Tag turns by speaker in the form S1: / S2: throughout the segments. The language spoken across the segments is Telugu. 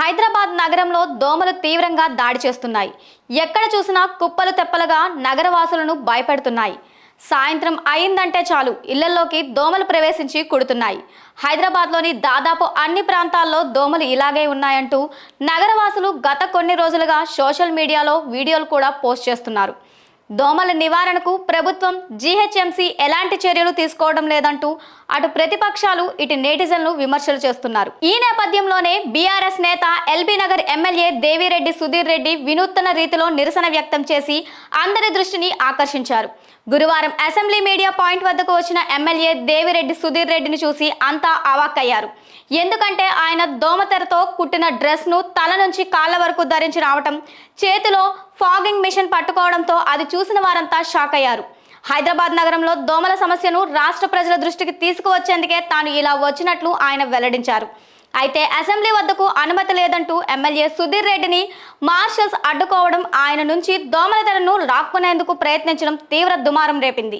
S1: హైదరాబాద్ నగరంలో దోమలు తీవ్రంగా దాడి చేస్తున్నాయి. ఎక్కడ చూసినా కుప్పలు తెప్పలుగా నగరవాసులను భయపెడుతున్నాయి. సాయంత్రం అయిందంటే చాలు ఇళ్లలోకి దోమలు ప్రవేశించి కుడుతున్నాయి. హైదరాబాద్లోని దాదాపు అన్ని ప్రాంతాల్లో దోమలు ఇలాగే ఉన్నాయంటూ నగరవాసులు గత కొన్ని రోజులుగా సోషల్ మీడియాలో వీడియోలు కూడా పోస్ట్ చేస్తున్నారు. దోమల నివారణకు ప్రభుత్వం జీహెచ్ఎంసీ ఎలాంటి చర్యలు తీసుకోవడం లేదంటూ అటు ప్రతిపక్షాలు ఇటు నెటిజన్లు విమర్శలు చేస్తున్నారు. ఈ నేపథ్యంలోనే బీఆర్ఎస్ నేత ఎల్బీ నగర్ ఎమ్మెల్యే దేవిరెడ్డి సుధీర్ రెడ్డి వినూత్న రీతిలో నిరసన వ్యక్తం చేసి అందరి దృష్టిని ఆకర్షించారు. గురువారం అసెంబ్లీ మీడియా పాయింట్ వద్దకు వచ్చిన ఎమ్మెల్యే దేవిరెడ్డి సుధీర్ రెడ్డిని చూసి అంతా అవాక్కయ్యారు. ఎందుకంటే ఆయన దోమతెరతో కుట్టిన డ్రెస్ను తల నుంచి కాళ్ళ వరకు ధరించి రావటం, చేతిలో ఫాగింగ్ మిషన్ పట్టుకోవడంతో అది చూసిన వారంతా షాక్ అయ్యారు. హైదరాబాద్ నగరంలో దోమల సమస్యను రాష్ట్ర ప్రజల దృష్టికి తీసుకువచ్చేందుకే తాను ఇలా వచ్చినట్లు ఆయన వెల్లడించారు. అయితే అసెంబ్లీ వద్దకు అనుమతి లేదంటూ ఎమ్మెల్యే సుధీర్ రెడ్డిని మార్షల్స్ అడ్డుకోవడం, ఆయన నుంచి దోమల తెరను లాక్కునేందుకు ప్రయత్నించడం తీవ్ర దుమారం రేపింది.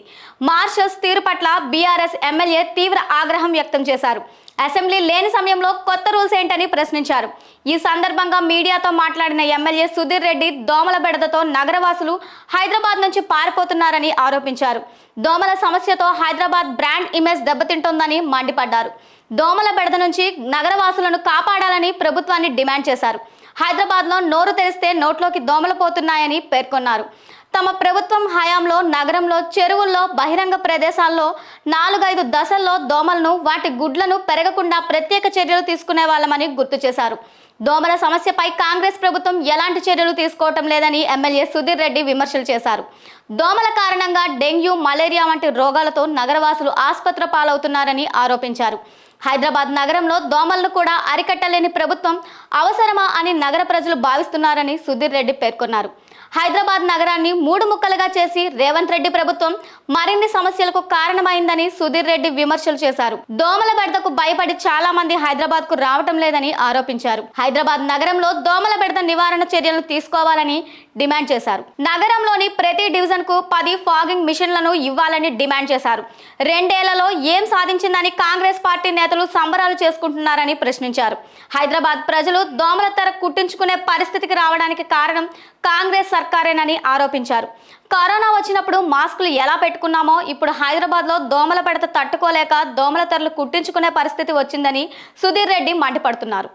S1: మార్షల్స్ తీరు పట్ల బీఆర్ఎస్ ఎమ్మెల్యే తీవ్ర ఆగ్రహం వ్యక్తం చేశారు. అసెంబ్లీ లేని సమయంలో కొత్త రూల్స్ ఏంటని ప్రశ్నించారు. ఈ సందర్భంగా మీడియాతో మాట్లాడిన ఎమ్మెల్యే సుధీర్ రెడ్డి దోమల బెడదతో నగరవాసులు హైదరాబాద్ నుంచి పారిపోతున్నారని ఆరోపించారు. దోమల సమస్యతో హైదరాబాద్ బ్రాండ్ ఇమేజ్ దెబ్బతింటోందని మండిపడ్డారు. దోమల బెడద నుంచి నగరవాసులను కాపాడాలని ప్రభుత్వాన్ని డిమాండ్ చేశారు. హైదరాబాద్లో నోరు తెరిస్తే నోట్లోకి దోమలు పోతున్నాయని పేర్కొన్నారు. తమ ప్రభుత్వం హయాంలో నగరంలో చెరువుల్లో, బహిరంగ ప్రదేశాల్లో 4-5 దశల్లో దోమలను, వాటి గుడ్లను పెరగకుండా ప్రత్యేక చర్యలు తీసుకునే వాళ్ళమని గుర్తు చేశారు. దోమల సమస్యపై కాంగ్రెస్ ప్రభుత్వం ఎలాంటి చర్యలు తీసుకోవటం లేదని ఎమ్మెల్యే సుధీర్ రెడ్డి విమర్శలు చేశారు. దోమల కారణంగా డెంగ్యూ, మలేరియా వంటి రోగాలతో నగరవాసులు ఆసుపత్రి పాలవుతున్నారని ఆరోపించారు. హైదరాబాద్ నగరంలో దోమలను కూడా అరికట్టలేని ప్రభుత్వం అవసరమా అని నగర ప్రజలు భావిస్తున్నారని సుధీర్ రెడ్డి పేర్కొన్నారు. హైదరాబాద్ నగరాన్ని 3 ముక్కలుగా చేసి రేవంత్ రెడ్డి ప్రభుత్వం మరిన్ని సమస్యలకు కారణమైందని సుధీర్ రెడ్డి విమర్శలు చేశారు. దోమల బెడదకు భయపడి చాలా మంది హైదరాబాద్ కు రావటం లేదని ఆరోపించారు. హైదరాబాద్ నగరంలో దోమల బెడద నివారణ చర్యలను తీసుకోవాలని డిమాండ్ చేశారు. నగరంలోని ప్రతి డివిజన్ కు 10 ఫాగింగ్ మిషన్లను ఇవ్వాలని డిమాండ్ చేశారు. 2 ఏళ్లలో ఏం సాధించిందని కాంగ్రెస్ పార్టీ నేతలు సంబరాలు చేసుకుంటున్నారని ప్రశ్నించారు. హైదరాబాద్ ప్రజలు దోమల తెర కుట్టించుకునే పరిస్థితికి రావడానికి కారణం కాంగ్రెస్ సర్కారేనని ఆరోపించారు. కరోనా వచ్చినప్పుడు మాస్కులు ఎలా పెట్టుకున్నామో ఇప్పుడు హైదరాబాద్లో దోమల బెడద తట్టుకోలేక దోమల తెరలు కుట్టించుకునే పరిస్థితి వచ్చిందని సుధీర్ రెడ్డి మండిపడుతున్నారు.